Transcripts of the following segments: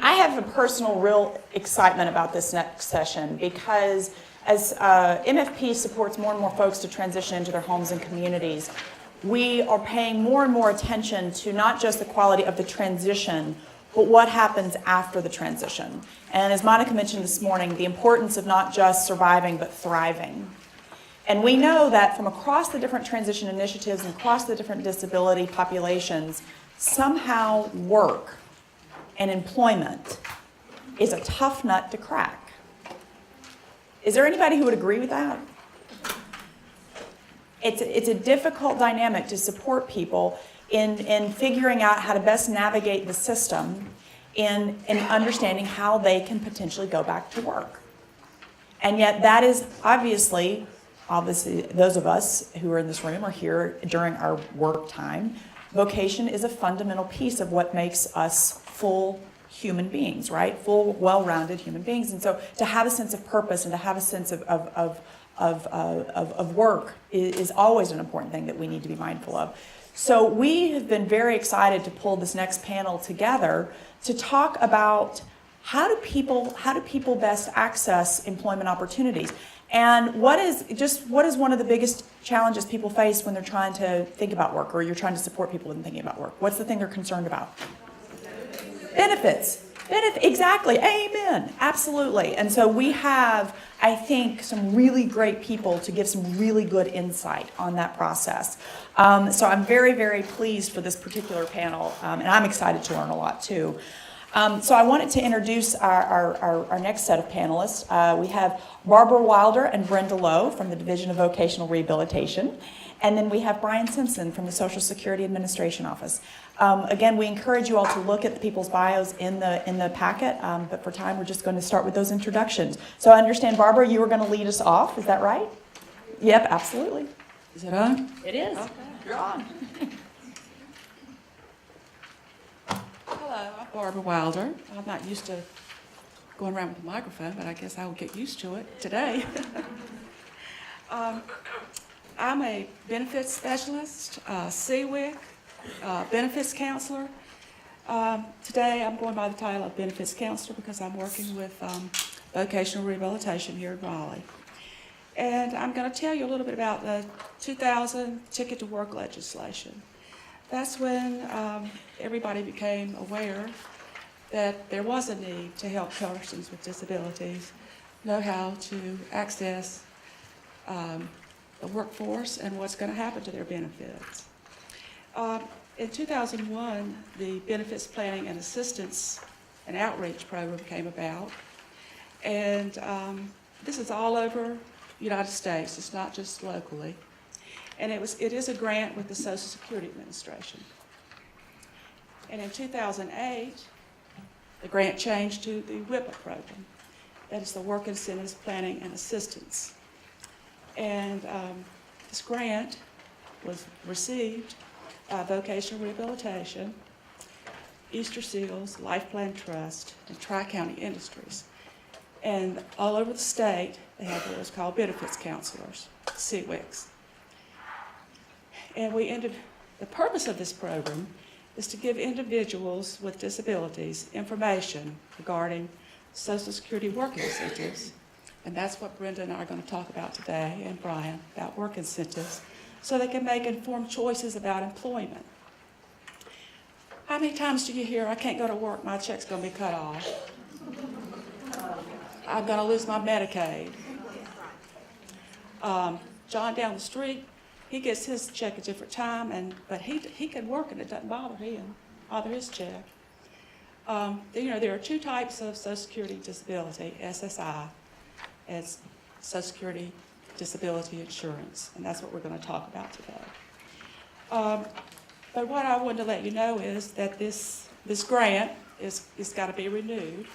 I have a personal real excitement about this next session because as MFP supports more and more folks to transition into their homes and communities, we are paying more and more attention to not just the quality of the transition, but what happens after the transition. And as Monica mentioned this morning, the importance of not just surviving, but thriving. And we know that from across the different transition initiatives and across the different disability populations, somehow work and employment is a tough nut to crack. Is there anybody who would agree with that? It's a difficult dynamic to support people in figuring out how to best navigate the system in understanding how they can potentially go back to work. And yet that is obviously, those of us who are in this room are here during our work time. Vocation is a fundamental piece of what makes us full human beings, right? Full, well-rounded human beings. And so to have a sense of purpose and to have a sense of work is always an important thing that we need to be mindful of. So we have been very excited to pull this next panel together to talk about how do people best access employment opportunities? And what is one of the biggest challenges people face when they're trying to think about work, or you're trying to support people in thinking about work? What's the thing they're concerned about? Benefits. Exactly. Amen. Absolutely. And so we have, I think, some really great people to give some really good insight on that process. So I'm very, very pleased for this particular panel, and I'm excited to learn a lot too. So I wanted to introduce our next set of panelists. We have Barbara Wilder and Brenda Lowe from the Division of Vocational Rehabilitation. And then we have Brian Simpson from the Social Security Administration Office. Again, we encourage you all to look at the people's bios in the packet, but for time, we're just going to start with those introductions. So I understand, Barbara, you were going to lead us off. Is that right? Yep, absolutely. Is it on? It is. Okay. You're on. Hello, I'm Barbara Wilder. I'm not used to going around with a microphone, but I guess I will get used to it today. I'm a benefits specialist, CWIC, benefits counselor. Today I'm going by the title of benefits counselor because I'm working with vocational rehabilitation here in Raleigh. And I'm going to tell you a little bit about the 2000 Ticket to Work legislation. That's when everybody became aware that there was a need to help persons with disabilities know how to access the workforce and what's going to happen to their benefits. In 2001, the Benefits Planning and Assistance and Outreach Program came about. And this is all over the United States. It's not just locally. And it is a grant with the Social Security Administration. And in 2008, the grant changed to the WIPA program. That is the Work Incentives Planning and Assistance. And this grant was received by Vocational Rehabilitation, Easter Seals, Life Plan Trust, and Tri-County Industries. And all over the state, they have what is called benefits counselors, CWICs. And the purpose of this program is to give individuals with disabilities information regarding Social Security work incentives. And that's what Brenda and I are going to talk about today, and Brian, about work incentives, so they can make informed choices about employment. How many times do you hear, I can't go to work, my check's going to be cut off? I'm going to lose my Medicaid. John down the street, he gets his check a different time, but he can work and it doesn't bother his check. There are two types of Social Security disability, SSI, as Social Security Disability Insurance, and that's what we're going to talk about today. But what I wanted to let you know is that this grant is got to be renewed,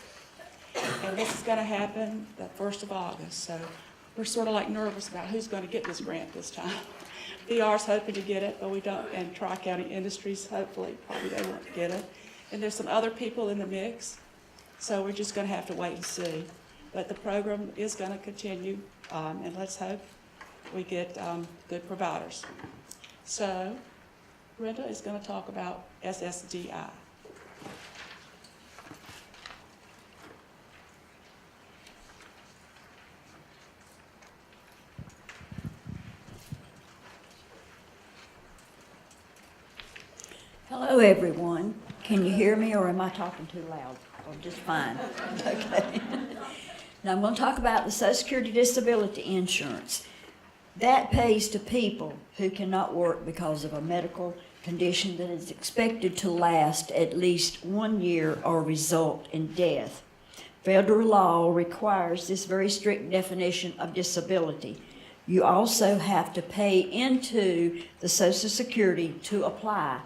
and this is going to happen the 1st of August. So we're sort of like nervous about who's going to get this grant this time. VR's hoping to get it, but we don't, and Tri-County Industries hopefully probably they want to get it. And there's some other people in the mix, so we're just going to have to wait and see. But the program is going to continue, and let's hope we get good providers. So Brenda is going to talk about SSDI. Hello, everyone. Can you hear me, or am I talking too loud? Or just fine? Okay. Now, I'm going to talk about the Social Security Disability Insurance. That pays to people who cannot work because of a medical condition that is expected to last at least 1 year or result in death. Federal law requires this very strict definition of disability. You also have to pay into the Social Security to apply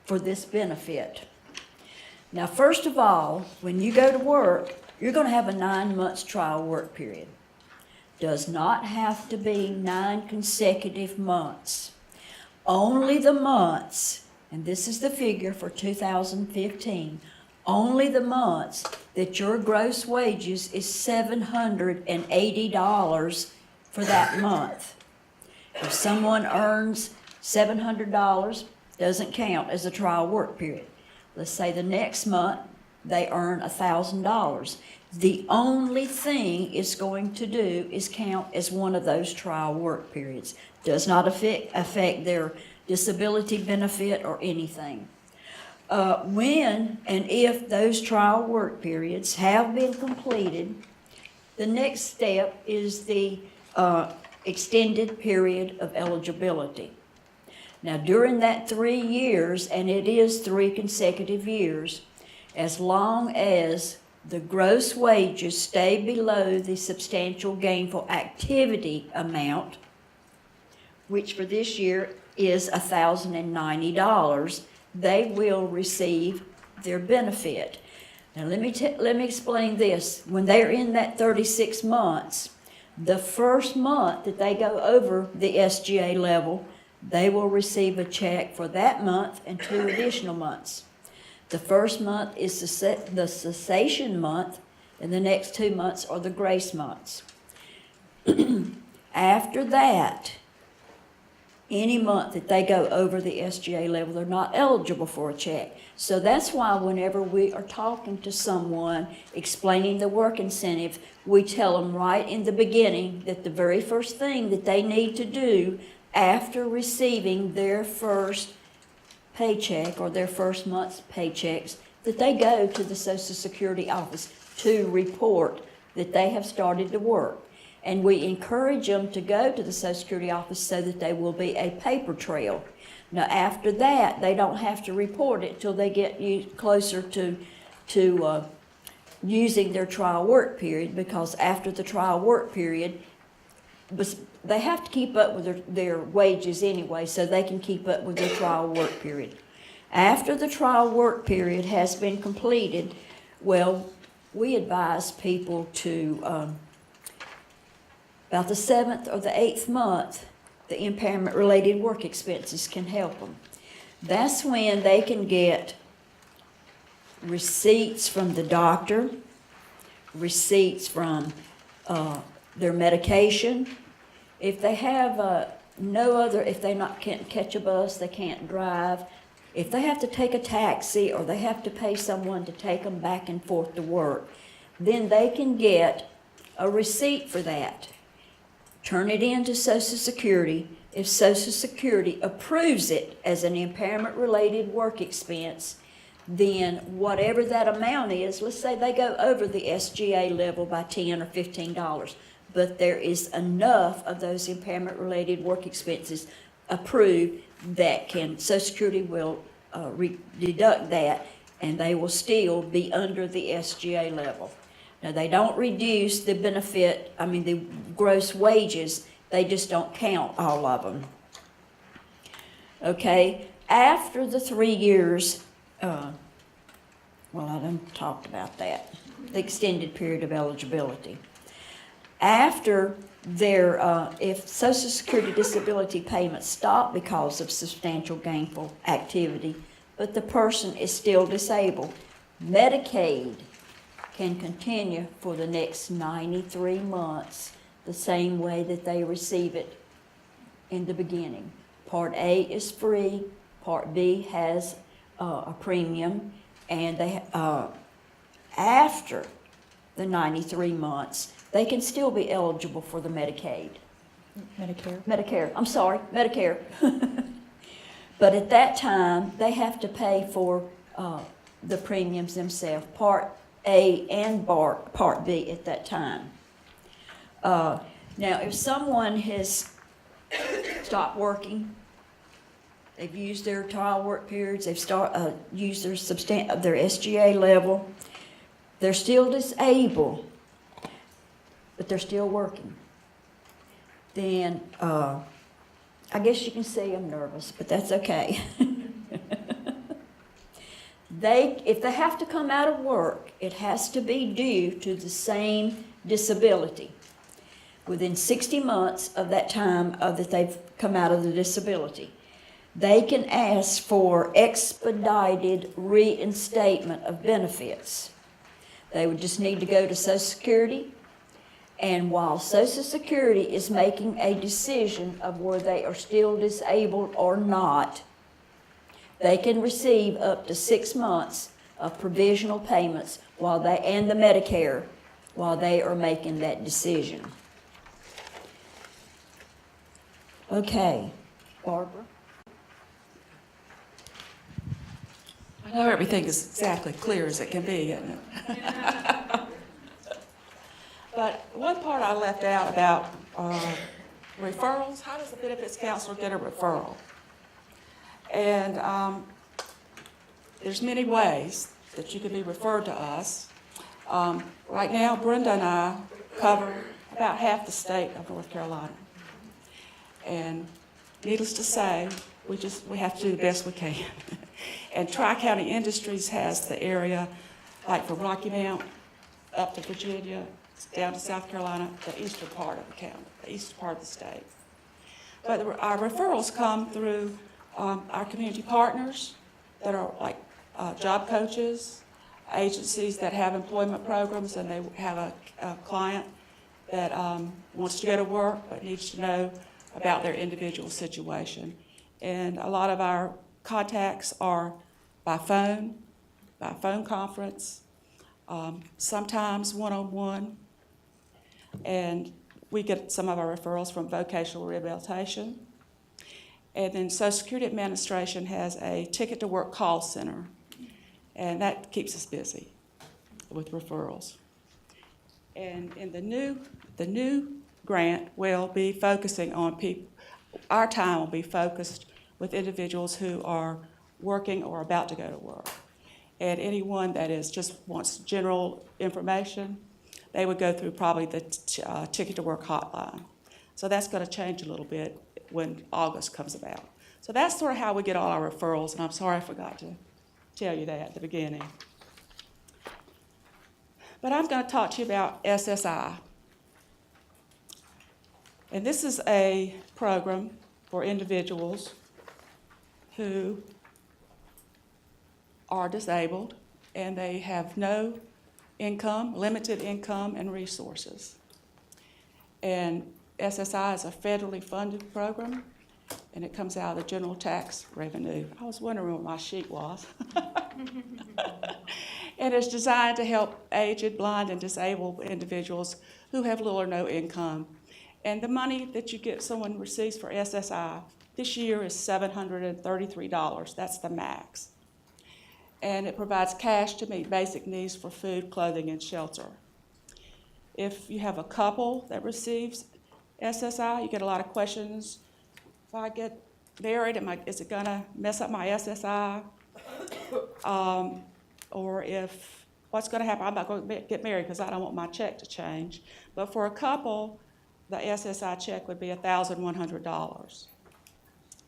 for this benefit. Now, first of all, when you go to work, you're going to have a 9 months trial work period. Does not have to be 9 consecutive months. Only the months, and this is the figure for 2015, only the months that your gross wages is $780 for that month. If someone earns $700, doesn't count as a trial work period. Let's say the next month they earn $1,000. The only thing it's going to do is count as one of those trial work periods. Does not affect their disability benefit or anything. When and if those trial work periods have been completed, the next step is the extended period of eligibility. Now, during that 3 years, and it is 3 consecutive years, as long as the gross wages stay below the substantial gainful activity amount, which for this year is $1,090, they will receive their benefit. Now, let me explain this. When they're in that 36 months, the first month that they go over the SGA level, they will receive a check for that month and 2 additional months. The first month is the cessation month, and the next 2 months are the grace months. After that, any month that they go over the SGA level, they're not eligible for a check. So that's why whenever we are talking to someone, explaining the work incentive, we tell them right in the beginning that the very first thing that they need to do after receiving their first paycheck or their first month's paychecks, that they go to the Social Security office to report that they have started to work. And we encourage them to go to the Social Security office so that there will be a paper trail. Now, after that, they don't have to report it till they get closer to using their trial work period, because after the trial work period, they have to keep up with their wages anyway, so they can keep up with their trial work period. After the trial work period has been completed, well, we advise people to, about the 7th or the 8th month, the impairment-related work expenses can help them. That's when they can get receipts from the doctor, receipts from their medication. If they have if they can't catch a bus, they can't drive, if they have to take a taxi or they have to pay someone to take them back and forth to work, then they can get a receipt for that. Turn it in to Social Security. If Social Security approves it as an impairment-related work expense, then whatever that amount is, let's say they go over the SGA level by $10 or $15, but there is enough of those impairment-related work expenses approved that Social Security will deduct that, and they will still be under the SGA level. Now, they don't reduce the the gross wages, they just don't count all of them. Okay, after the 3 years, I done talked about that, the extended period of eligibility. After if Social Security disability payments stop because of substantial gainful activity, but the person is still disabled, Medicaid can continue for the next 93 months the same way that they receive it in the beginning. Part A is free, Part B has a premium, and they after the 93 months, they can still be eligible for the Medicare. But at that time, they have to pay for the premiums themselves, Part A and Part B at that time. Now, if someone has stopped working, they've used their trial work periods, they've used their SGA level, they're still disabled, but they're still working, then I guess you can say I'm nervous, but that's okay. If they have to come out of work, it has to be due to the same disability within 60 months of that time that they've come out of the disability. They can ask for expedited reinstatement of benefits. They would just need to go to Social Security, and while Social Security is making a decision of whether they are still disabled or not, they can receive up to 6 months of provisional payments and the Medicare while they are making that decision. Okay, Barbara? I know everything is exactly clear as it can be, isn't it? But one part I left out about referrals. How does a benefits counselor get a referral? And there's many ways that you can be referred to us. Right now, Brenda and I cover about half the state of North Carolina. And needless to say, we have to do the best we can. And Tri-County Industries has the area, like from Rocky Mount up to Virginia, down to South Carolina, the eastern part of the county, the eastern part of the state. But our referrals come through our community partners that are like job coaches, agencies that have employment programs, and they have a client that wants to go to work but needs to know about their individual situation. And a lot of our contacts are by phone conference, sometimes one-on-one, and we get some of our referrals from vocational rehabilitation. And then Social Security Administration has a Ticket to Work call center, and that keeps us busy with referrals. And in the new grant will be focusing on people. Our time will be focused with individuals who are working or about to go to work. And anyone that just wants general information, they would go through probably the Ticket to Work hotline. So that's going to change a little bit when August comes about. So that's sort of how we get all our referrals, and I'm sorry I forgot to tell you that at the beginning. But I'm going to talk to you about SSI. And this is a program for individuals who are disabled and they have no income, limited income and resources. And SSI is a federally funded program, and it comes out of the general tax revenue. I was wondering what my sheet was. And it's designed to help aged, blind, and disabled individuals who have little or no income. And the money that you get, someone receives for SSI this year is $733. That's the max. And it provides cash to meet basic needs for food, clothing, and shelter. If you have a couple that receives SSI, you get a lot of questions. If I get married, is it going to mess up my SSI? Or if, what's going to happen? I'm not going to get married because I don't want my check to change. But for a couple, the SSI check would be $1,100.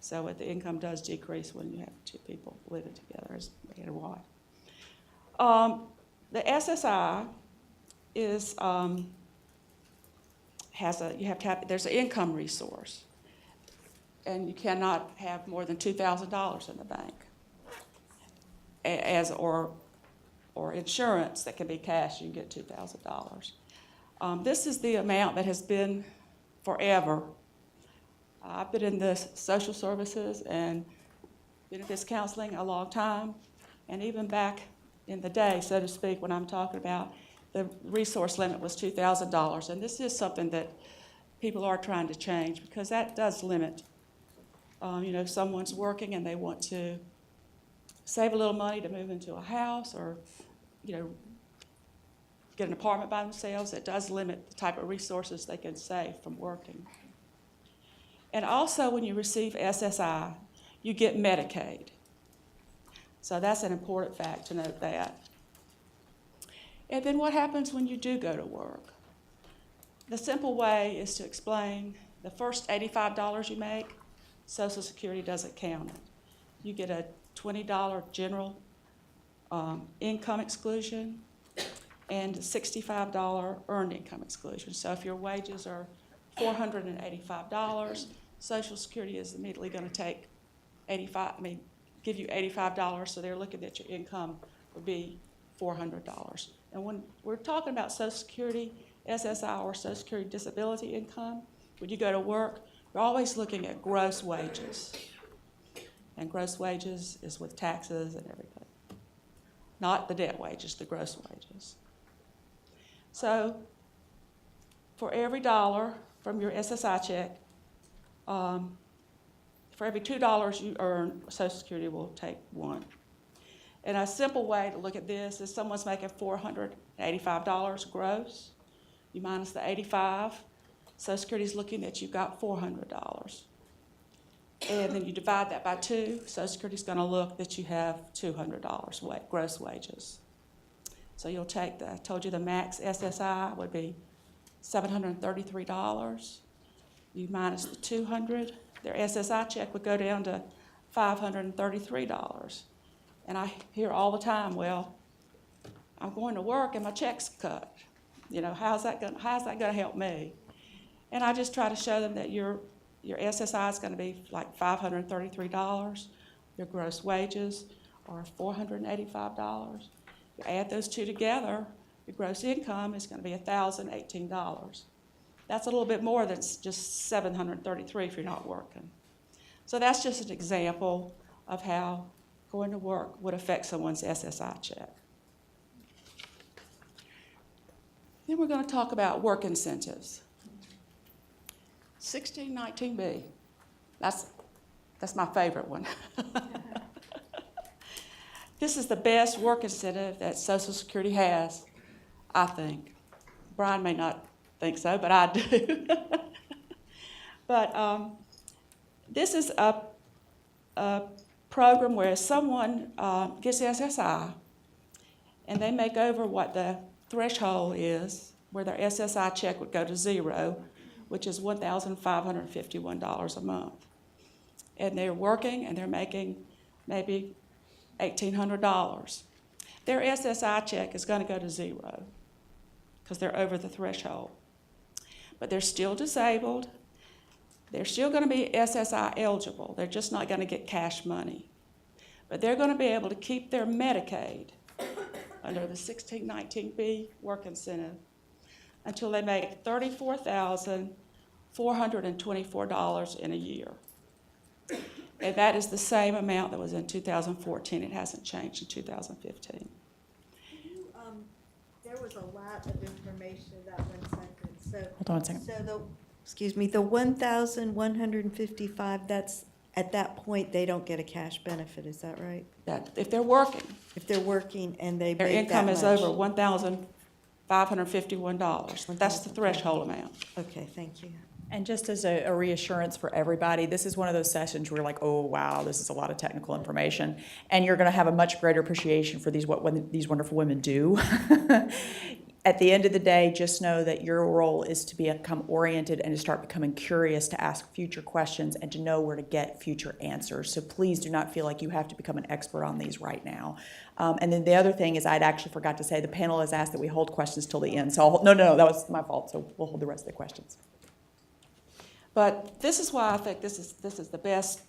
So the income does decrease when you have two people living together as man and wife. The SSI is there's an income resource, and you cannot have more than $2,000 in the bank, or insurance that can be cash. You can get $2,000. This is the amount that has been forever. I've been in the social services and benefits counseling a long time, and even back in the day, so to speak, when I'm talking about, the resource limit was $2,000, and this is something that people are trying to change because that does limit If someone's working and they want to save a little money to move into a house or, get an apartment by themselves, it does limit the type of resources they can save from working. And also, when you receive SSI, you get Medicaid. So that's an important fact to note that. And then what happens when you do go to work? The simple way is to explain the first $85 you make, Social Security doesn't count it. You get a $20 general income exclusion and a $65 earned income exclusion. So if your wages are $485, Social Security is immediately going to give you $85, so they're looking at your income would be $400. And when we're talking about Social Security, SSI, or Social Security disability income, when you go to work, we're always looking at gross wages. And gross wages is with taxes and everything. Not the debt wages, the gross wages. So for every dollar from your SSI check, for every $2 you earn, Social Security will take $1. And a simple way to look at this is someone's making $485 gross. You minus the 85, Social Security is looking at you've got $400. And then you divide that by 2, Social Security is going to look that you have $200 gross wages. So you'll take I told you the max SSI would be $733. You minus the $200, their SSI check would go down to $533. And I hear all the time, well, I'm going to work and my check's cut. How's that going to help me? And I just try to show them that your SSI is going to be like $533. Your gross wages are $485. You add those two together, your gross income is going to be $1,018. That's a little bit more than just $733 if you're not working. So that's just an example of how going to work would affect someone's SSI check. Then we're going to talk about work incentives. 1619B, that's my favorite one. This is the best work incentive that Social Security has, I think. Brian may not think so, but I do. But this is a program where someone gets SSI and they make over what the threshold is, where their SSI check would go to 0, which is $1,551 a month. And they're working and they're making maybe $1,800. Their SSI check is going to go to 0 because they're over the threshold. But they're still disabled. They're still going to be SSI eligible. They're just not going to get cash money. But they're going to be able to keep their Medicaid under the 1619B work incentive until they make $34,424 in a year. And that is the same amount that was in 2014. It hasn't changed in 2015. There was a lot of information in that one sentence. So, Hold on a second. So the 1,155, that's, at that point, they don't get a cash benefit, is that right? That if they're working, If they're working and they their make that income is much. over $1,551. That's the threshold amount. Okay, thank you. And just as a reassurance for everybody, this is one of those sessions where you're like, oh, wow, this is a lot of technical information. And you're going to have a much greater appreciation for these these wonderful women do. At the end of the day, just know that your role is to become oriented and to start becoming curious, to ask future questions, and to know where to get future answers. So please do not feel like you have to become an expert on these right now. And then the other thing is, I'd actually forgot to say, the panel has asked that we hold questions till the end. So no, that was my fault. So we'll hold the rest of the questions. But this is why I think this is the best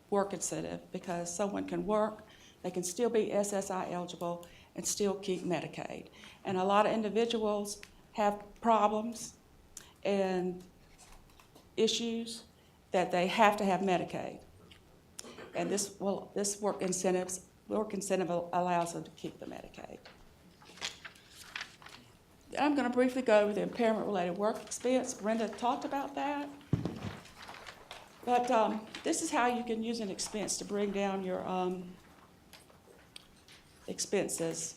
work incentive, because someone can work, they can still be SSI eligible, and still keep Medicaid. And a lot of individuals have problems and issues that they have to have Medicaid. And this work incentive allows them to keep the Medicaid. I'm going to briefly go over the impairment-related work expense. Brenda talked about that. But this is how you can use an expense to bring down your expenses.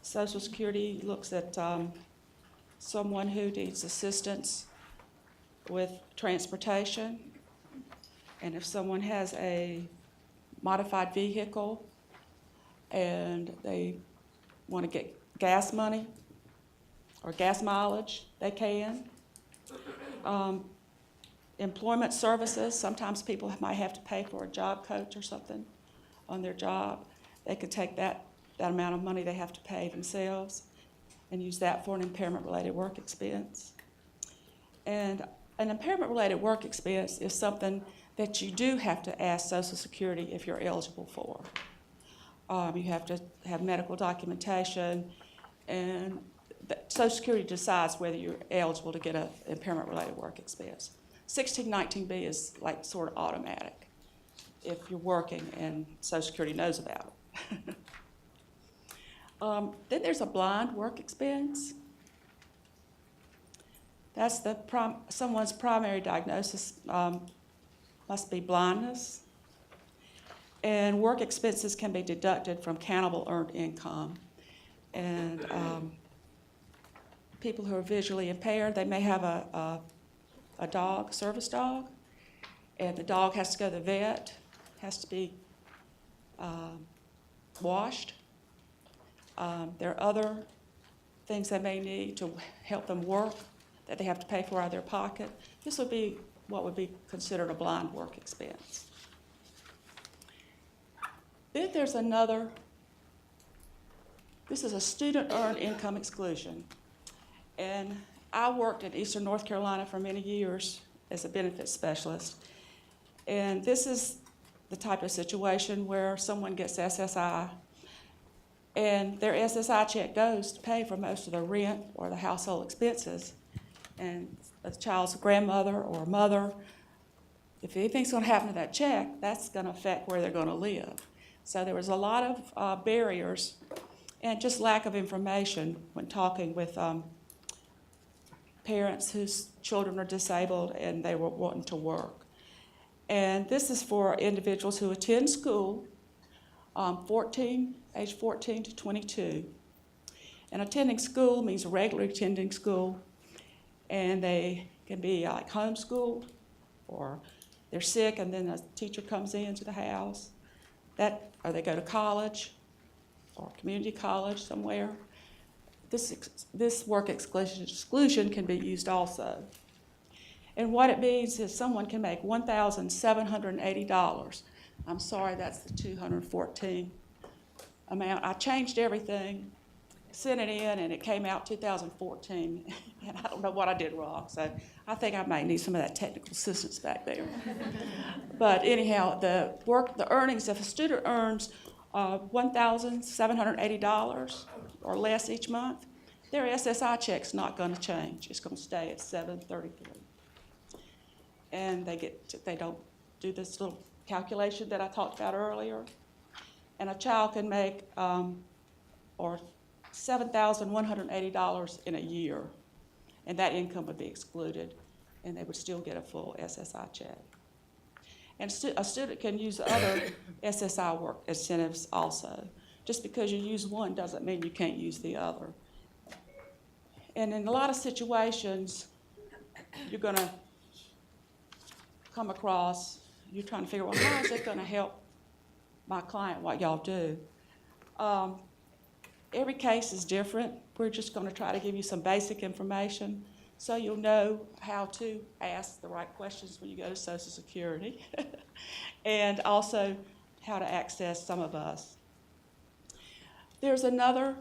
Social Security looks at someone who needs assistance with transportation, and if someone has a modified vehicle and they want to get gas money or gas mileage, they can. Employment services, sometimes people might have to pay for a job coach or something on their job. They could take that amount of money they have to pay themselves and use that for an impairment-related work expense. And an impairment-related work expense is something that you do have to ask Social Security if you're eligible for. You have to have medical documentation, and Social Security decides whether you're eligible to get an impairment-related work expense. 1619B is like sort of automatic if you're working and Social Security knows about it. Then there's a blind work expense. That's someone's primary diagnosis must be blindness. And work expenses can be deducted from countable earned income. And people who are visually impaired, they may have a dog, service dog, and the dog has to go to the vet, has to be washed. There are other things they may need to help them work that they have to pay for out of their pocket. This would be what would be considered a blind work expense. Then there's another, this is a student earned income exclusion. And I worked in Eastern North Carolina for many years as a benefits specialist. And this is the type of situation where someone gets SSI, and their SSI check goes to pay for most of the rent or the household expenses. And the child's grandmother or mother, if anything's going to happen to that check, that's going to affect where they're going to live. So there was a lot of barriers and just lack of information when talking with parents whose children are disabled and they were wanting to work. And this is for individuals who attend school, age 14 to 22. And attending school means regularly attending school, and they can be like homeschooled, or they're sick and then a teacher comes into the house, or they go to college or community college somewhere. This work exclusion can be used also. And what it means is someone can make $1,780. I'm sorry, that's the 214 amount. I changed everything, sent it in, and it came out 2014. And I don't know what I did wrong, so I think I might need some of that technical assistance back there. But anyhow, the earnings, if a student earns $1,780 or less each month, their SSI check's not going to change. It's going to stay at $733. And they don't do this little calculation that I talked about earlier. And a child can make or $7,180 in a year, and that income would be excluded, and they would still get a full SSI check. And a student can use other SSI work incentives also. Just because you use one doesn't mean you can't use the other. And in a lot of situations, you're going to come across, you're trying to figure out, well, how is it going to help my client, what y'all do? Every case is different. We're just going to try to give you some basic information so you'll know how to ask the right questions when you go to Social Security and also how to access some of us. There's another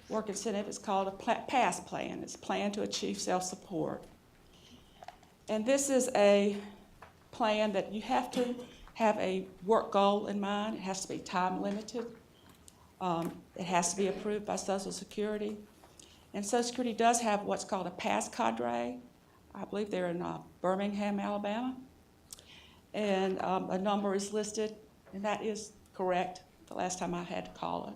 work incentive. It's called a PASS plan. It's Plan to Achieve Self-Support. And this is a plan that you have to have a work goal in mind. It has to be time limited. It has to be approved by Social Security. And Social Security does have what's called a PASS cadre. I believe they're in Birmingham, Alabama. And a number is listed, and that is correct the last time I had to call it.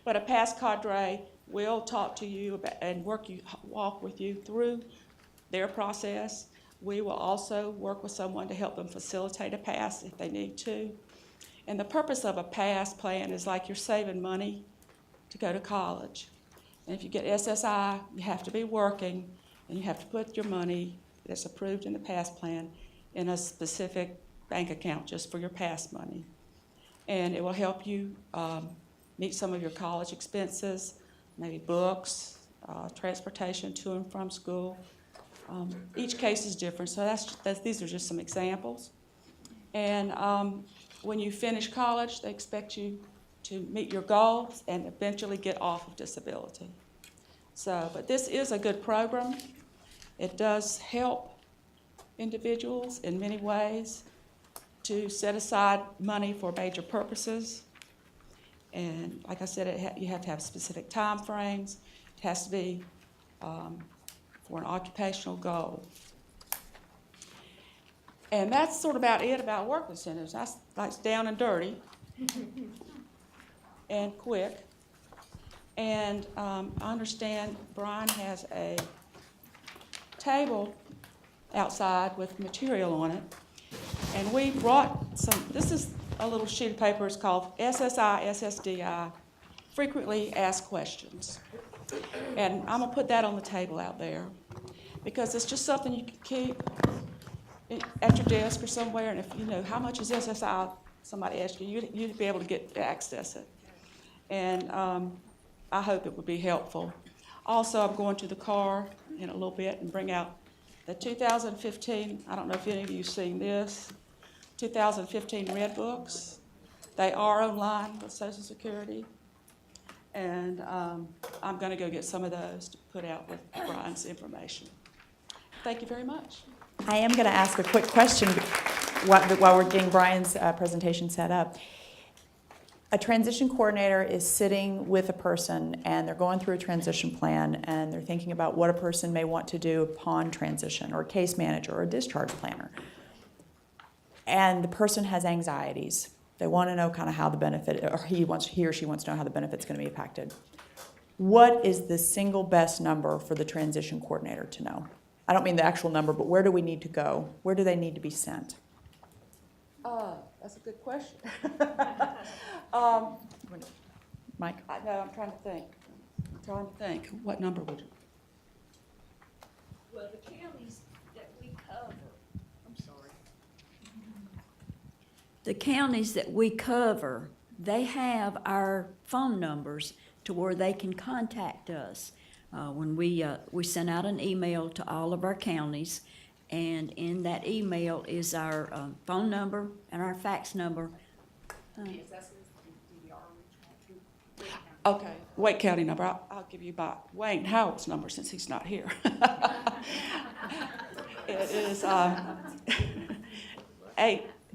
But a PASS cadre will talk to you about, and walk with you through their process. We will also work with someone to help them facilitate a pass if they need to. And the purpose of a pass plan is like you're saving money to go to college. And if you get SSI, you have to be working, and you have to put your money that's approved in the pass plan in a specific bank account just for your pass money. And it will help you meet some of your college expenses, maybe books, transportation to and from school. Each case is different, so these are just some examples. And when you finish college, they expect you to meet your goals and eventually get off of disability. So, but this is a good program. It does help individuals in many ways to set aside money for major purposes. And like I said, you have to have specific time frames. It has to be for an occupational goal. And that's sort of about it about work incentives. That's like down and dirty and quick. And I understand Brian has a table outside with material on it. And we brought this is a little sheet of paper. It's called SSI, SSDI, Frequently Asked Questions. And I'm going to put that on the table out there because it's just something you can keep at your desk or somewhere. And if you know how much is SSI, somebody asks you, you'd be able to get to access it. And I hope it would be helpful. Also, I'm going to the car in a little bit and bring out the 2015, I don't know if any of you have seen this, 2015 Red Books. They are online with Social Security. And I'm going to go get some of those to put out with Brian's information. Thank you very much. I am going to ask a quick question while we're getting Brian's presentation set up. A transition coordinator is sitting with a person and they're going through a transition plan and they're thinking about what a person may want to do upon transition, or a case manager or a discharge planner. And the person has anxieties. They want to know kind of how the benefit, or he or she wants to know how the benefit's going to be impacted. What is the single best number for the transition coordinator to know? I don't mean the actual number, but where do we need to go? Where do they need to be sent? That's a good question. Mike? I know, I'm trying to think. What number would it? Well, the counties that we cover, I'm sorry. The counties that we cover, they have our phone numbers to where they can contact us. When we send out an email to all of our counties, and in that email is our phone number and our fax number. Okay, Wake County number. I'll give you by Wayne Howell's number since he's not here. It is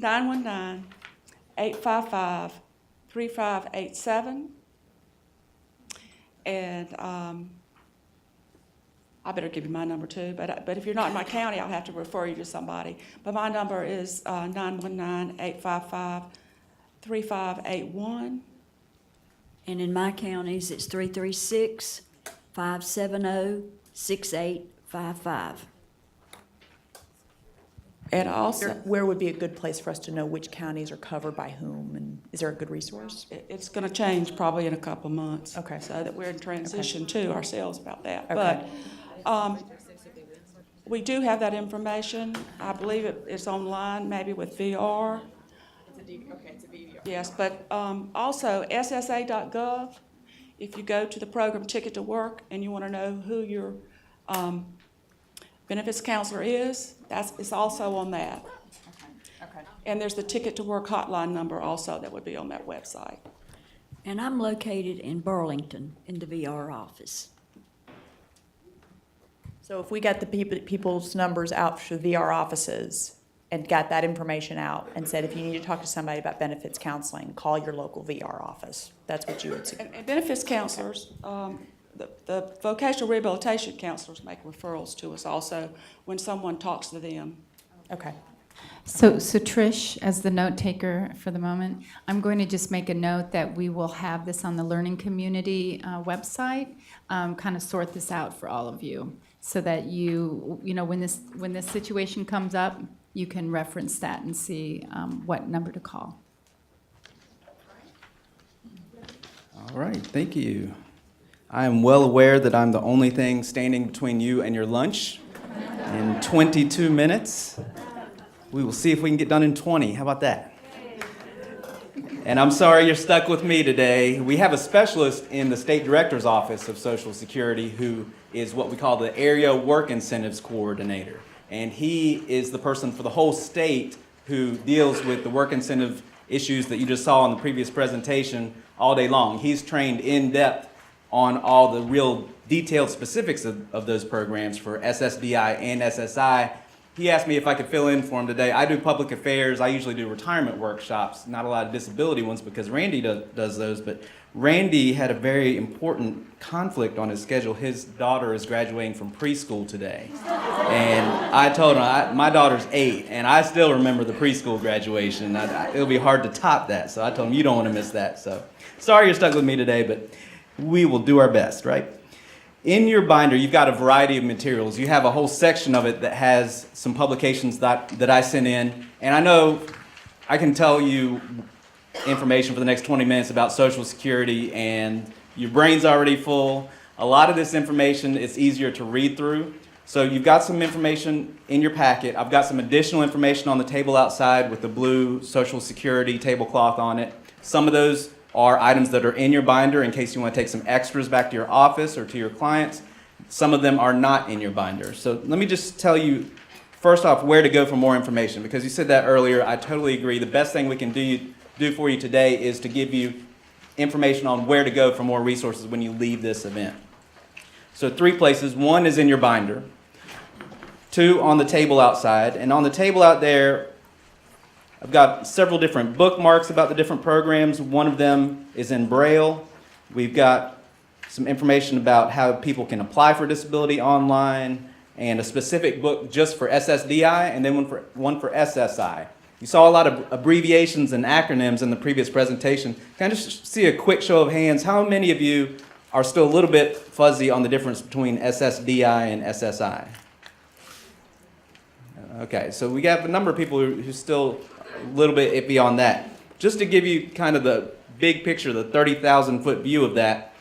919-855-3587. And I better give you my number too, but if you're not in my county, I'll have to refer you to somebody. But my number is 919-855-3581. And in my counties, it's 336-570-6855. And also, Where would be a good place for us to know which counties are covered by whom? And is there a good resource? it's going to change probably in a couple of months. Okay. So that we're in transition too ourselves about that. Okay. But we do have that information. I believe it's online, maybe with VR. It's a VVR. Yes, but also SSA.gov, if you go to the program Ticket to Work and you want to know who your benefits counselor is, it's also on that. Okay. And there's the Ticket to Work hotline number also that would be on that website. And I'm located in Burlington in the VR office. So if we got the people's numbers out for VR offices and got that information out and said, if you need to talk to somebody about benefits counseling, call your local VR office. That's what you would say. And benefits counselors, the vocational rehabilitation counselors make referrals to us also when someone talks to them. Okay. So Trish, as the note taker for the moment, I'm going to just make a note that we will have this on the Learning Community website, kind of sort this out for all of you. so that when this situation comes up, you can reference that and see what number to call. All right, thank you. I am well aware that I'm the only thing standing between you and your lunch in 22 minutes. We will see if we can get done in 20. How about that? And I'm sorry you're stuck with me today. We have a specialist in the State Director's Office of Social Security who is what we call the Area Work Incentives Coordinator. And he is the person for the whole state who deals with the work incentive issues that you just saw in the previous presentation all day long. He's trained in depth on all the real detailed specifics of those programs for SSDI and SSI. He asked me if I could fill in for him today. I do public affairs. I usually do retirement workshops, not a lot of disability ones because Randy does those. But Randy had a very important conflict on his schedule. His daughter is graduating from preschool today. And I told him, my daughter's 8, and I still remember the preschool graduation. It'll be hard to top that. So I told him, you don't want to miss that. So sorry you're stuck with me today, but we will do our best, right? In your binder, you've got a variety of materials. You have a whole section of it that has some publications that I sent in. And I know I can tell you information for the next 20 minutes about Social Security, and your brain's already full. A lot of this information is easier to read through. So you've got some information in your packet. I've got some additional information on the table outside with the blue Social Security tablecloth on it. Some of those are items that are in your binder in case you want to take some extras back to your office or to your clients. Some of them are not in your binder. So let me just tell you, first off, where to go for more information, because you said that earlier. I totally agree. The best thing we can do for you today is to give you information on where to go for more resources when you leave this event. So 3 places. 1 is in your binder. 2 on the table outside. And on the table out there, I've got several different bookmarks about the different programs. One of them is in Braille. We've got some information about how people can apply for disability online, and a specific book just for SSDI, and then one for SSI. You saw a lot of abbreviations and acronyms in the previous presentation. Can I just see a quick show of hands? How many of you are still a little bit fuzzy on the difference between SSDI and SSI? Okay, so we have a number of people who still a little bit iffy on that. Just to give you kind of the big picture, the 30,000-foot view of that,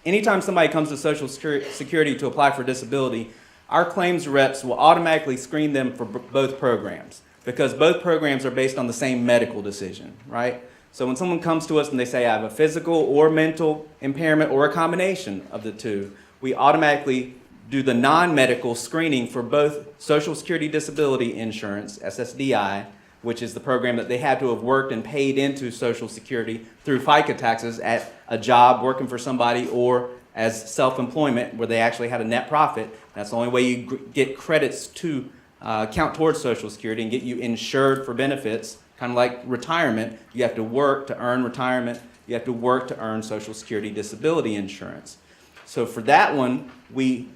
anytime somebody comes to Social Security to apply for disability, our claims reps will automatically screen them for both programs because both programs are based on the same medical decision, right? So when someone comes to us and they say, I have a physical or mental impairment or a combination of the two, we automatically do the non-medical screening for both Social Security Disability Insurance, SSDI, which is the program that they had to have worked and paid into Social Security through FICA taxes at a job working for somebody or as self-employment where they actually had a net profit. That's the only way you get credits to count towards Social Security and get you insured for benefits, kind of like retirement. You have to work to earn retirement. You have to work to earn Social Security Disability Insurance. So for that one, we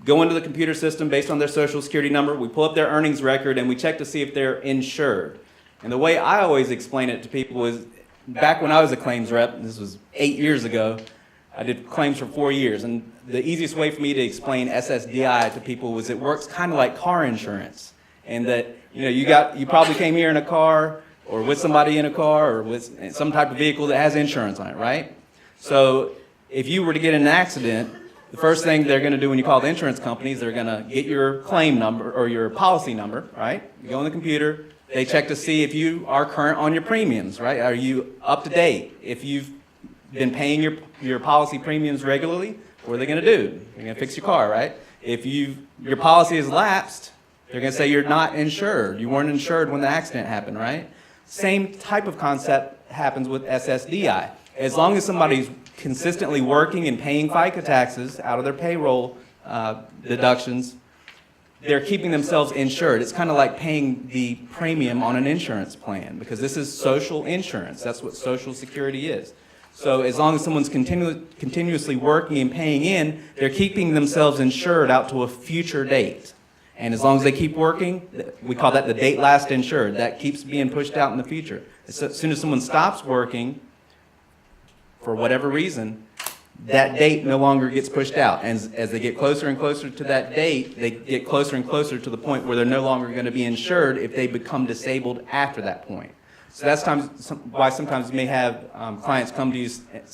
go into the computer system based on their Social Security number, we pull up their earnings record, and we check to see if they're insured. And the way I always explain it to people is, back when I was a claims rep, this was 8 years ago, I did claims for 4 years, and the easiest way for me to explain SSDI to people was it works kind of like car insurance, and that you probably came here in a car, or with somebody in a car, or with some type of vehicle that has insurance on it, right? So if you were to get in an accident, the first thing they're going to do when you call the insurance companies, they're going to get your claim number or your policy number, right? You go on the computer, they check to see if you are current on your premiums, right? Are you up to date? If you've been paying your policy premiums regularly, what are they going to do? They're going to fix your car, right? If your policy has lapsed, they're going to say you're not insured. You weren't insured when the accident happened, right? Same type of concept happens with SSDI. As long as somebody's consistently working and paying FICA taxes out of their payroll deductions, they're keeping themselves insured. It's kind of like paying the premium on an insurance plan because this is social insurance. That's what Social Security is. So as long as someone's continuously working and paying in, they're keeping themselves insured out to a future date. And as long as they keep working, we call that the date last insured. That keeps being pushed out in the future. As soon as someone stops working, for whatever reason, that date no longer gets pushed out. And as they get closer and closer to that date, they get closer and closer to the point where they're no longer going to be insured if they become disabled after that point. So that's why sometimes you may have clients come to you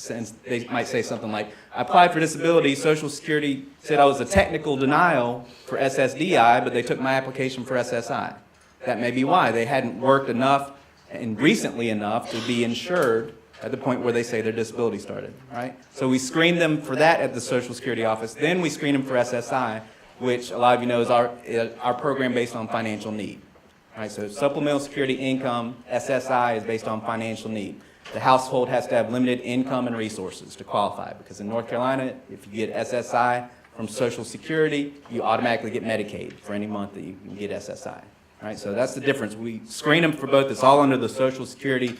and they might say something like, I applied for disability, Social Security said I was a technical denial for SSDI, but they took my application for SSI. That may be why. They hadn't worked enough and recently enough to be insured at the point where they say their disability started, right? So we screen them for that at the Social Security office. Then we screen them for SSI, which a lot of you know is our program based on financial need. Right, so supplemental security income, SSI, is based on financial need. The household has to have limited income and resources to qualify, because in North Carolina, if you get SSI from Social Security, you automatically get Medicaid for any month that you can get SSI. Right, so that's the difference. We screen them for both. It's all under the Social Security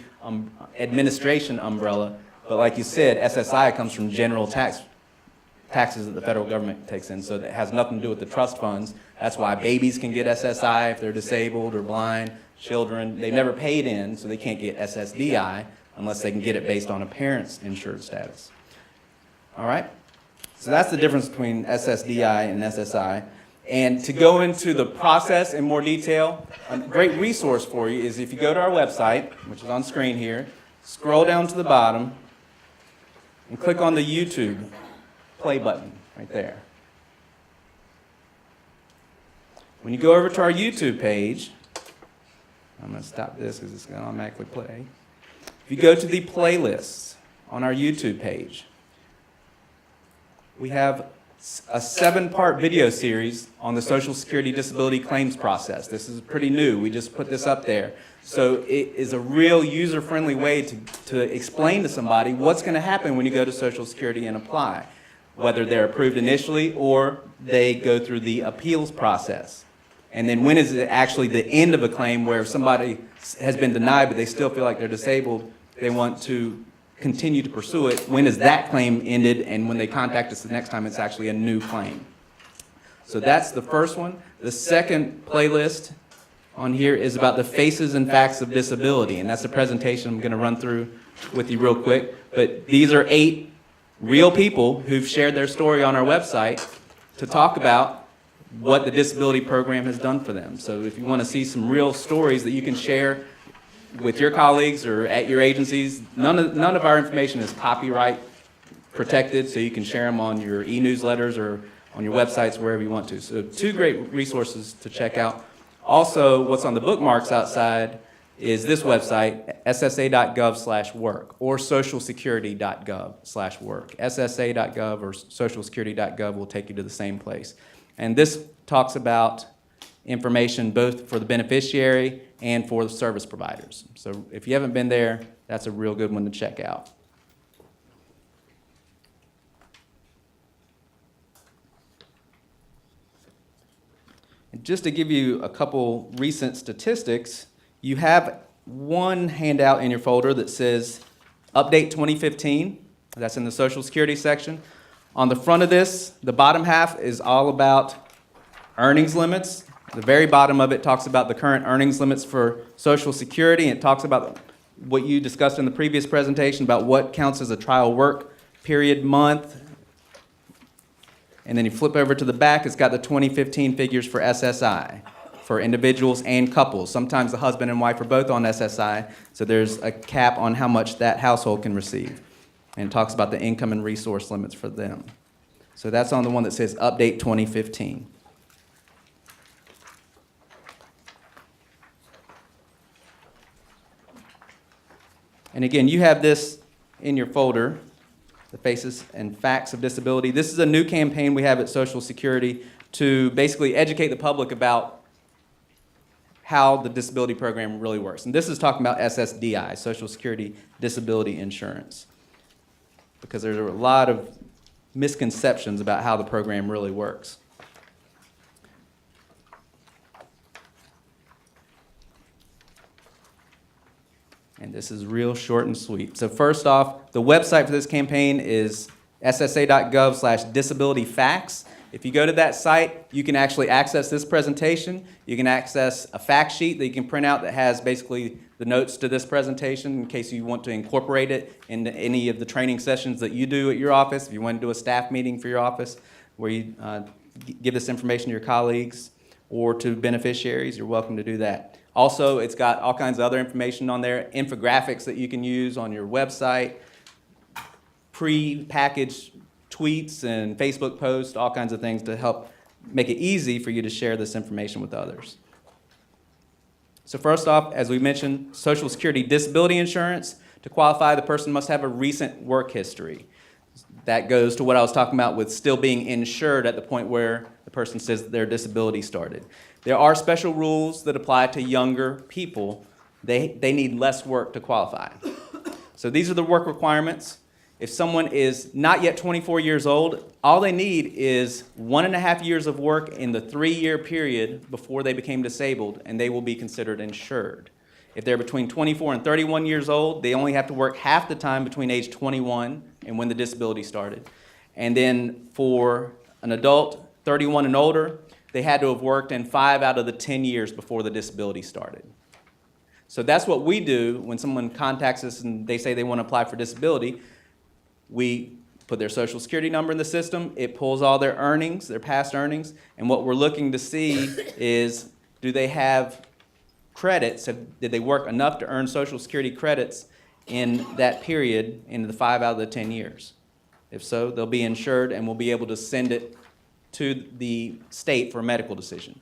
administration umbrella, but like you said, SSI comes from general taxes that the federal government takes in, so that has nothing to do with the trust funds. That's why babies can get SSI if they're disabled or blind. Children, they never paid in, so they can't get SSDI unless they can get it based on a parent's insured status. All right? So that's the difference between SSDI and SSI. And to go into the process in more detail, a great resource for you is if you go to our website, which is on screen here, scroll down to the bottom, and click on the YouTube play button right there. When you go over to our YouTube page, I'm going to stop this because it's going to automatically play. If you go to the playlists on our YouTube page, we have a 7-part video series on the Social Security disability claims process. This is pretty new. We just put this up there. So it is a real user-friendly way to explain to somebody what's going to happen when you go to Social Security and apply, whether they're approved initially or they go through the appeals process. And then when is it actually the end of a claim where somebody has been denied but they still feel like they're disabled, they want to continue to pursue it, when is that claim ended, and when they contact us the next time it's actually a new claim. So that's the first one. The second playlist on here is about the faces and facts of disability, and that's a presentation I'm going to run through with you real quick. But these are 8 real people who've shared their story on our website to talk about what the disability program has done for them. So if you want to see some real stories that you can share with your colleagues or at your agencies, none of our information is copyright protected, so you can share them on your e-newsletters or on your websites, wherever you want to. So 2 great resources to check out. Also, what's on the bookmarks outside is this website, ssa.gov/work or socialsecurity.gov/work. ssa.gov or socialsecurity.gov will take you to the same place. And this talks about information both for the beneficiary and for the service providers. So if you haven't been there, that's a real good one to check out. And just to give you a couple recent statistics, you have one handout in your folder that says Update 2015. That's in the Social Security section. On the front of this, the bottom half is all about earnings limits. The very bottom of it talks about the current earnings limits for Social Security, and it talks about what you discussed in the previous presentation about what counts as a trial work period month. And then you flip over to the back, it's got the 2015 figures for SSI, for individuals and couples. Sometimes the husband and wife are both on SSI, so there's a cap on how much that household can receive. And it talks about the income and resource limits for them. So that's on the one that says Update 2015. And again, you have this in your folder, the Faces and Facts of Disability. This is a new campaign we have at Social Security to basically educate the public about how the disability program really works. And this is talking about SSDI, Social Security Disability Insurance, because there's a lot of misconceptions about how the program really works. And this is real short and sweet. So first off, the website for this campaign is ssa.gov/disabilityfacts. If you go to that site, you can actually access this presentation. You can access a fact sheet that you can print out that has basically the notes to this presentation in case you want to incorporate it into any of the training sessions that you do at your office. If you want to do a staff meeting for your office where you give this information to your colleagues or to beneficiaries, you're welcome to do that. Also, it's got all kinds of other information on there, infographics that you can use on your website, pre-packaged tweets and Facebook posts, all kinds of things to help make it easy for you to share this information with others. So first off, as we mentioned, Social Security disability insurance. To qualify, the person must have a recent work history. That goes to what I was talking about with still being insured at the point where the person says that their disability started. There are special rules that apply to younger people. They need less work to qualify. So these are the work requirements. If someone is not yet 24 years old, all they need is 1.5 years of work in the 3-year period before they became disabled, and they will be considered insured. If they're between 24 and 31 years old, they only have to work half the time between age 21 and when the disability started. And then for an adult, 31 and older, they had to have worked in 5 out of the 10 years before the disability started. So that's what we do when someone contacts us and they say they want to apply for disability. We put their Social Security number in the system. It pulls all their earnings, their past earnings, and what we're looking to see is, do they have credits? Did they work enough to earn Social Security credits in that period in the 5 out of the 10 years? If so, they'll be insured and we'll be able to send it to the state for a medical decision.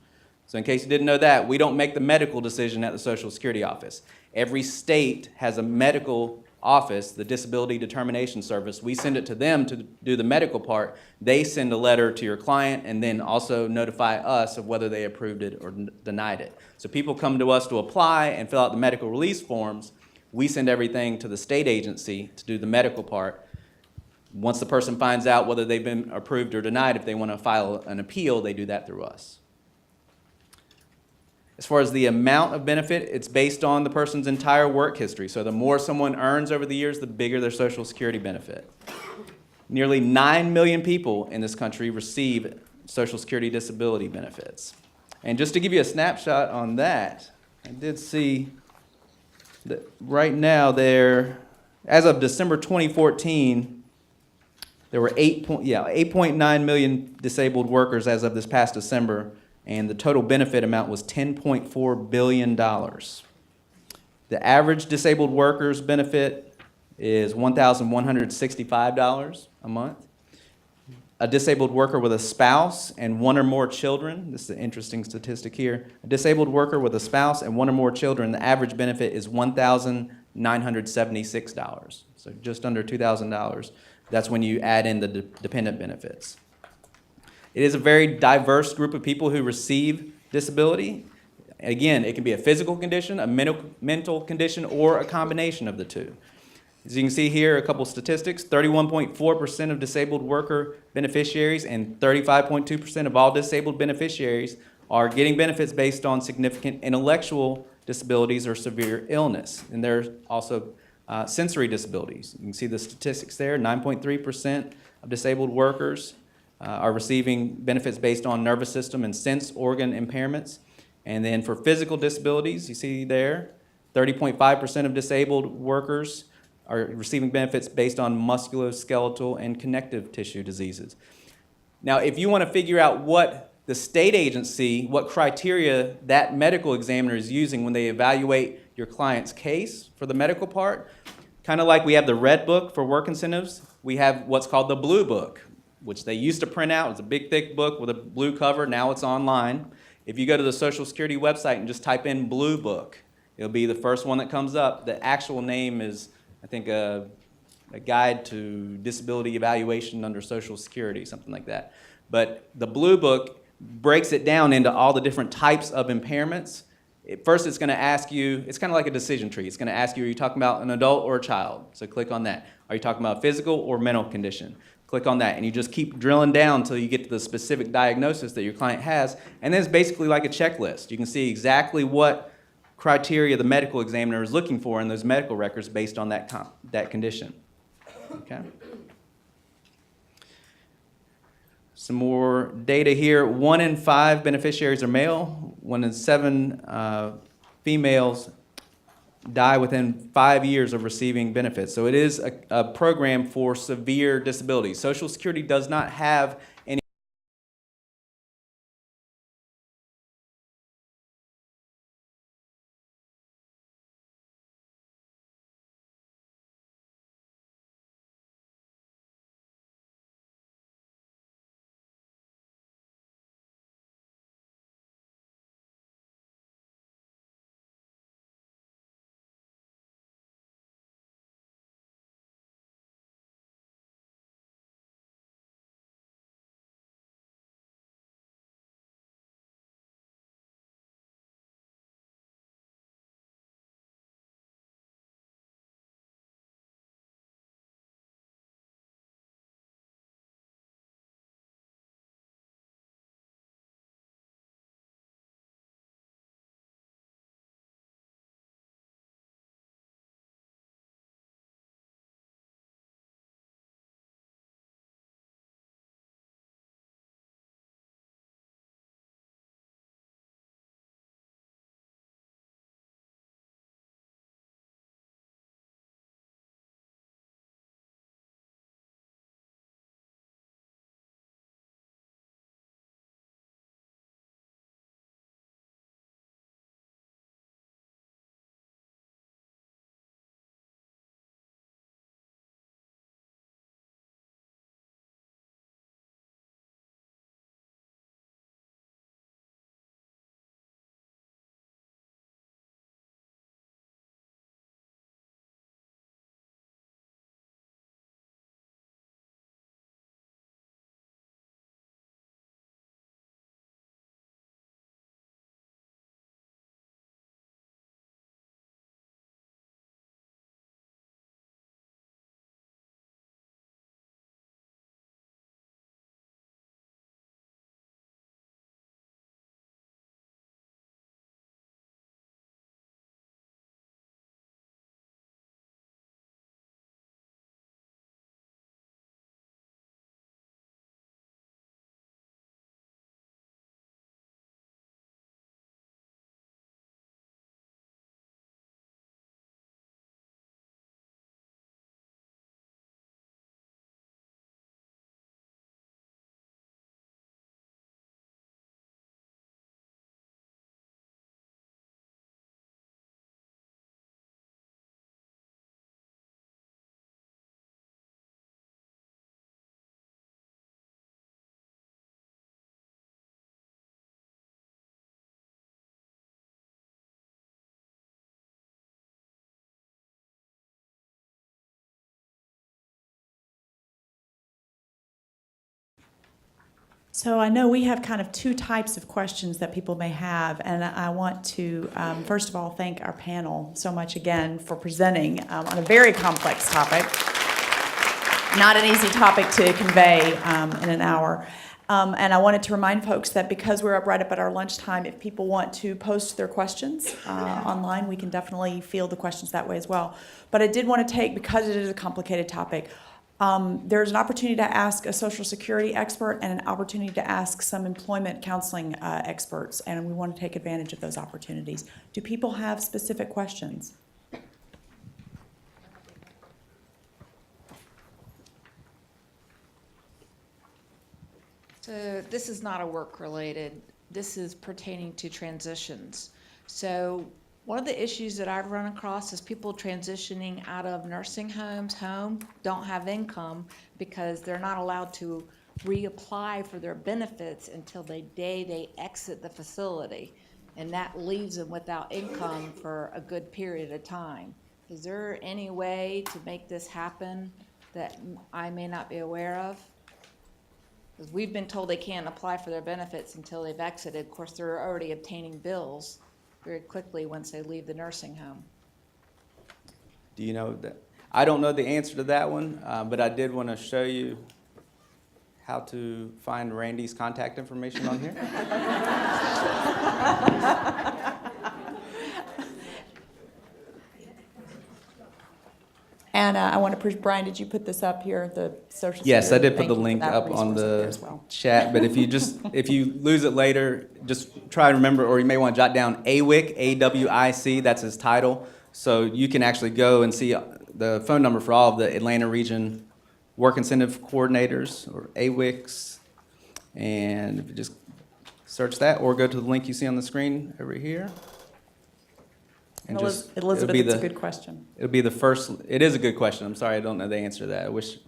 So in case you didn't know that, we don't make the medical decision at the Social Security office. Every state has a medical office, the Disability Determination Service. We send it to them to do the medical part. They send a letter to your client and then also notify us of whether they approved it or denied it. So people come to us to apply and fill out the medical release forms. We send everything to the state agency to do the medical part. Once the person finds out whether they've been approved or denied, if they want to file an appeal, they do that through us. As far as the amount of benefit, it's based on the person's entire work history. So the more someone earns over the years, the bigger their Social Security benefit. Nearly 9 million people in this country receive Social Security disability benefits. And just to give you a snapshot on that, I did see that right now there, as of December 2014, there were 8.9 million disabled workers as of this past December, and the total benefit amount was $10.4 billion. The average disabled worker's benefit is $1,165 a month. A disabled worker with a spouse and 1 or more children, this is an interesting statistic here, a disabled worker with a spouse and 1 or more children, the average benefit is $1,976, so just under $2,000. That's when you add in the dependent benefits. It is a very diverse group of people who receive disability. Again, it can be a physical condition, a mental condition, or a combination of the two. As you can see here, a couple statistics, 31.4% of disabled worker beneficiaries and 35.2% of all disabled beneficiaries are getting benefits based on significant intellectual disabilities or severe illness. And there's also sensory disabilities. You can see the statistics there, 9.3% of disabled workers are receiving benefits based on nervous system and sense organ impairments. And then for physical disabilities, you see there, 30.5% of disabled workers are receiving benefits based on musculoskeletal and connective tissue diseases. Now, if you want to figure out what the state agency, what criteria that medical examiner is using when they evaluate your client's case for the medical part, kind of like we have the red book for work incentives, we have what's called the blue book, which they used to print out. It's a big, thick book with a blue cover. Now it's online. If you go to the Social Security website and just type in blue book, it'll be the first one that comes up. The actual name is, I think, a guide to disability evaluation under Social Security, something like that. But the blue book breaks it down into all the different types of impairments. First, it's going to ask you, it's kind of like a decision tree. It's going to ask you, are you talking about an adult or a child? So click on that. Are you talking about a physical or mental condition? Click on that, and you just keep drilling down until you get to the specific diagnosis that your client has, and then it's basically like a checklist. You can see exactly what criteria the medical examiner is looking for in those medical records based on that condition. Okay? Some more data here. 1 in 5 beneficiaries are male. 1 in 7 females die within 5 years of receiving benefits. So it is a program for severe disabilities. Social Security does not have any So I know we have kind of two types of questions that people may have, and I want to, first of all, thank our panel so much again for presenting on a very complex topic. Not an easy topic to convey in an hour. And I wanted to remind folks that because we're right up at our lunchtime, if people want to post their questions online, we can definitely field the questions that way as well. But I did want to take, because it is a complicated topic, there's an opportunity to ask a Social Security expert and an opportunity to ask some employment counseling experts, and we want to take advantage of those opportunities. Do people have specific questions? So this is not a work-related, this is pertaining to transitions. So one of the issues that I've run across is people transitioning out of nursing homes home, don't have income because they're not allowed to reapply for their benefits until the day they exit the facility. And that leaves them without income for a good period of time. Is there any way to make this happen that I may not be aware of? Because we've been told they can't apply for their benefits until they've exited. Of course, they're already obtaining bills very quickly once they leave the nursing home. Do you know that? I don't know the answer to that one, but I did want to show you how to find Randy's contact information on here. And I want to, Brian, did you put this up here, the social? Yes, I Security? did put Thank the you for link that up on resource up there the as well. chat, but if you lose it later, just try to remember, or you may want to jot down AWIC, AWIC, that's his title. So you can actually go and see the phone number for all of the Atlanta Region Work Incentive Coordinators, or AWICs. And if you just search that, or go to the link you see on the screen over here. And just- Elizabeth, it'll be it's a the- good question. It'll be the first, it is a good question. I'm sorry I don't know the answer to that. I wish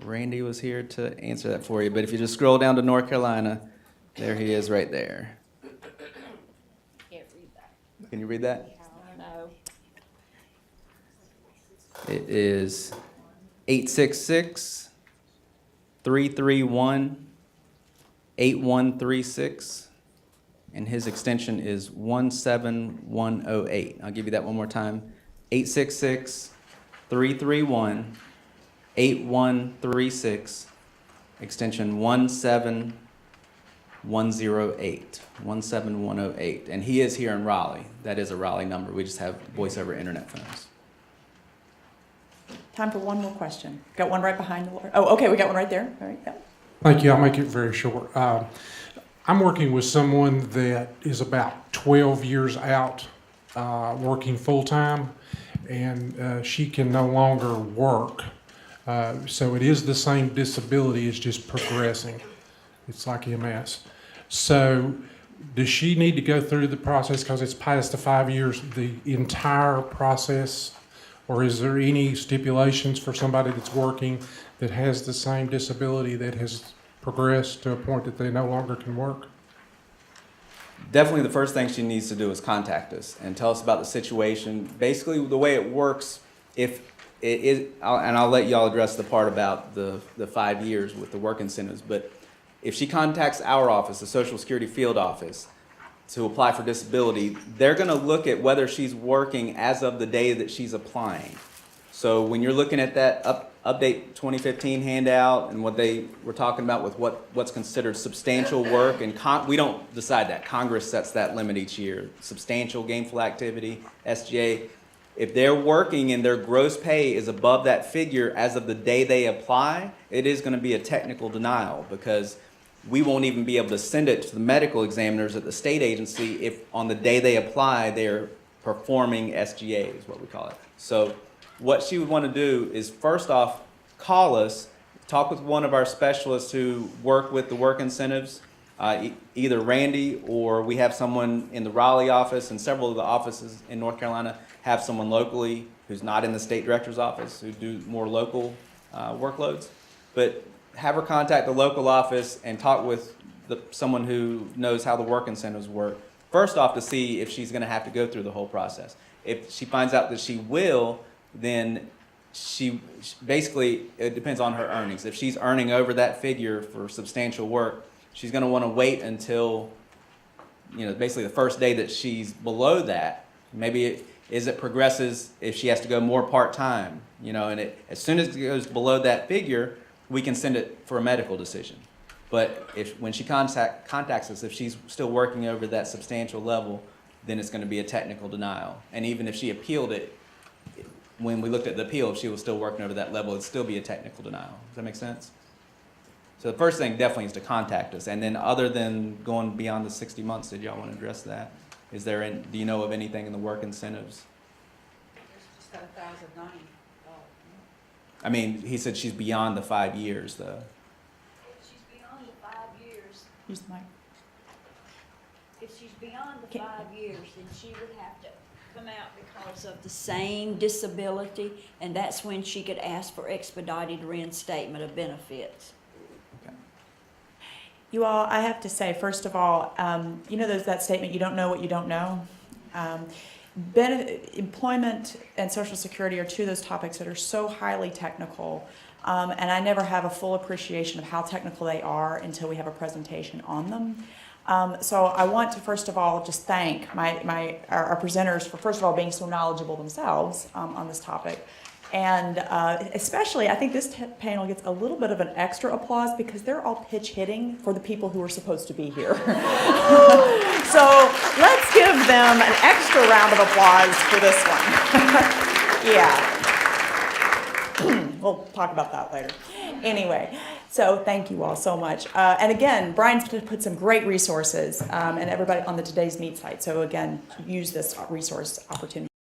Randy was here to answer that for you. But if you just scroll down to North Carolina, there he is right there. Can't read that. Can you read that? No. It is 866-331-8136. And his extension is 17108. I'll give you that one more time. 866-331-8136, extension 17108. 17108. And he is here in Raleigh. That is a Raleigh number. We just have voice over internet phones. Time for one more question. Got one right behind the, oh, okay, we got one right there. All right, yeah. Thank you. I'll make it very short. I'm working with someone that is about 12 years out, working full-time, and she can no longer work. So it is the same disability, it's just progressing. It's like MS. So does she need to go through the process because it's past the 5 years, the entire process? Or is there any stipulations for somebody that's working that has the same disability that has progressed to a point that they no longer can work? Definitely the first thing she needs to do is contact us and tell us about the situation. Basically, the way it works, if it is, and I'll let y'all address the part about the 5 years with the work incentives, but if she contacts our office, the Social Security field office, to apply for disability, they're going to look at whether she's working as of the day that she's applying. So when you're looking at that update 2015 handout and what they were talking about with what's considered substantial work, and we don't decide that. Congress sets that limit each year. Substantial gainful activity, SGA. If they're working and their gross pay is above that figure as of the day they apply, it is going to be a technical denial because we won't even be able to send it to the medical examiners at the state agency if on the day they apply they're performing SGA is what we call it. So what she would want to do is first off call us, talk with one of our specialists who work with the work incentives, either Randy or we have someone in the Raleigh office, and several of the offices in North Carolina have someone locally who's not in the state director's office who do more local workloads. But have her contact the local office and talk with someone who knows how the work incentives work. First off, to see if she's going to have to go through the whole process. If she finds out that she will, then she basically, it depends on her earnings. If she's earning over that figure for substantial work, she's going to want to wait until, basically the first day that she's below that. Maybe it progresses if she has to go more part-time, and as soon as it goes below that figure, we can send it for a medical decision. But when she contacts us, if she's still working over that substantial level, then it's going to be a technical denial. And even if she appealed it, when we looked at the appeal, if she was still working over that level, it'd still be a technical denial. Does that make sense? So the first thing definitely is to contact us. And then other than going beyond the 60 months, did y'all want to address that? Do you know of anything in the work incentives? Just got $1,090. I mean, he said she's beyond the 5 years, though. If she's beyond the 5 years, Use the mic. if she's beyond the 5 years, then she would have to come out because of the same disability, and that's when she could ask for expedited reinstatement of benefits. You all, I have to say, first of all, there's that statement, you don't know what you don't know. Employment and Social Security are two of those topics that are so highly technical, and I never have a full appreciation of how technical they are until we have a presentation on them. So I want to first of all just thank our presenters for first of all being so knowledgeable themselves on this topic. And especially, I think this panel gets a little bit of an extra applause because they're all pitch hitting for the people who are supposed to be here. So let's give them an extra round of applause for this one. Yeah. we'll talk about that later. Anyway, so thank you all so much. And again, Brian's put some great resources, and everybody on the Today's Meet site. So again, use this resource opportunity.